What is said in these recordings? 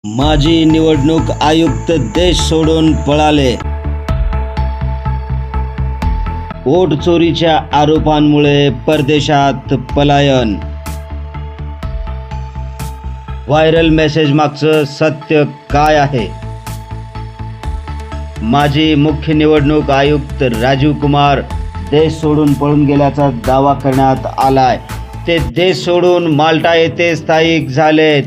माजी निवडणूक आयुक्त देश सोडून पळाले। वोट चोरीच्या आरोपांमुळे परदेशात पलायन। व्हायरल मेसेज मागचं सत्य काय आहे? माजी मुख्य निवडणूक आयुक्त राजीव कुमार देश सोडून पळून गेल्याचा दावा करण्यात आलाय। ते देश सोडून माल्टा येथे स्थायिक झालेत,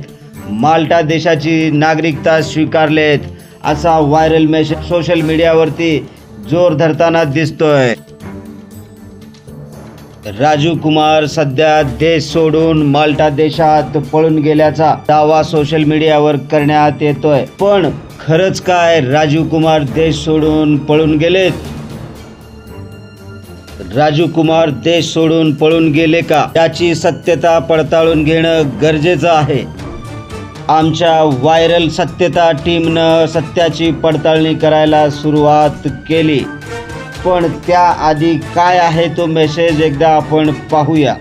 माल्टा देशाची नागरिकता स्वीकारलेत असा व्हायरल मेसेज सोशल मीडियावरती जोर धरताना दिसतोय। राजीव कुमार सध्या देश सोडून माल्टा देशात पळून गेल्याचा दावा सोशल मीडियावर करण्यात येतोय, पण खरंच काय राजीव कुमार देश सोडून पळून गेलेत? राजीव कुमार देश सोडून पळून गेले का याची सत्यता पडताळून घेणं गरजेचं आहे। आमच्या व्हायरल सत्यता टीमनं सत्याची पडताळणी करायला सुरुवात केली, पण त्याआधी काय आहे तो मेसेज एकदा आपण पाहूया।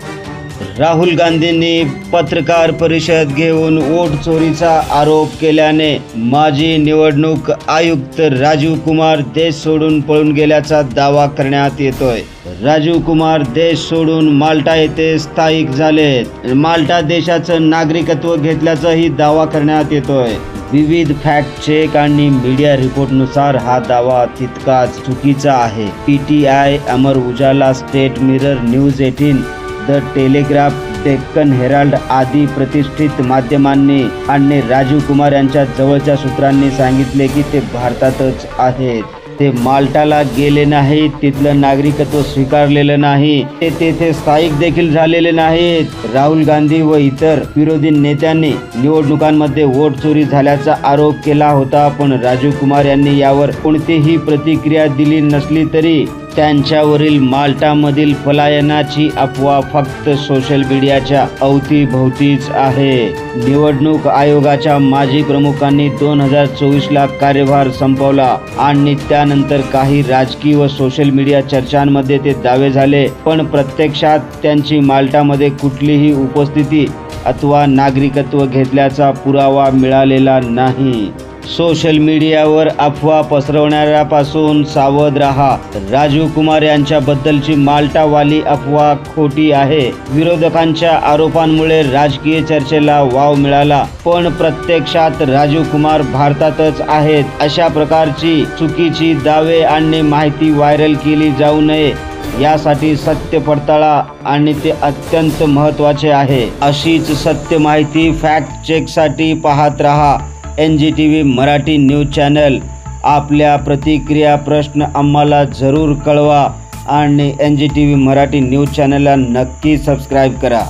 राहुल गांधींनी पत्रकार परिषद घेऊन वोट चोरीचा आरोप केल्याने माजी निवडणूक आयुक्त राजीव कुमार देश सोडून पळून गेल्याचा दावा करण्यात येतोय। राजीव कुमार देश सोडून माल्टा येथे स्थायिक झालेत, माल्टा देशाचं नागरिकत्व घेतल्याचाही दावा करण्यात येतोय। विविध फॅक्ट चेक आणि मीडिया रिपोर्टनुसार हा दावा तितकाच चुकीचा आहे। PTI, Amar Ujala, state mirror, news 18, the telegraph, Deccan Herald आदी प्रतिष्ठित माध्यमांनी आणि राजीव कुमार यांच्या जवळच्या सूत्रांनी सांगितले की ते भारतातच आहेत। ते माल्टाला गेले नाहीत, तिथलं नागरिकत्व स्वीकारलेलं नाही, ते तेथे स्थायिक देखील झालेले नाहीत। राहुल गांधी व इतर विरोधी नेत्यांनी निवडणुकांमध्ये वोट चोरी झाल्याचा आरोप केला होता, पण राजीव कुमार यांनी यावर कोणतीही प्रतिक्रिया दिली नसली तरी त्यांच्यावरील माल्टामधील पलायनाची अफवा फक्त सोशल मीडियाच्या अवतीभोवतीच आहे। निवडणूक आयोगाच्या माजी प्रमुखांनी 2024ला कार्यभार संपवला आणि त्यानंतर काही राजकीय व सोशल मीडिया चर्चांमध्ये ते दावे झाले, पण प्रत्यक्षात त्यांची माल्टामध्ये कुठलीही उपस्थिती अथवा नागरिकत्व घेतल्याचा पुरावा मिळालेला नाही। सोशल मीडियावर अफवा पसरवणाऱ्यापासून सावध राहा। राजीव कुमार यांच्याबद्दलची माल्टावाली अफवा खोटी आहे। विरोधकांच्या आरोपांमुळे राजकीय चर्चेला वाव मिळाला, पण प्रत्यक्षात राजीव कुमार भारतातच आहेत अशा प्रकारची चुकीची दावे आणि माहिती व्हायरल केली जाऊ नये यासाठी सत्य पडताळा आणि ते अत्यंत महत्त्वाचे आहे। अशीच सत्य माहिती फॅक्ट चेकसाठी पाहत रहा NGTV मराठी न्यूज चॅनल। आपल्या प्रतिक्रिया, प्रश्न आम्हाला जरूर कळवा आणि NGTV मराठी न्यूज चॅनलला नक्की सबस्क्राईब करा।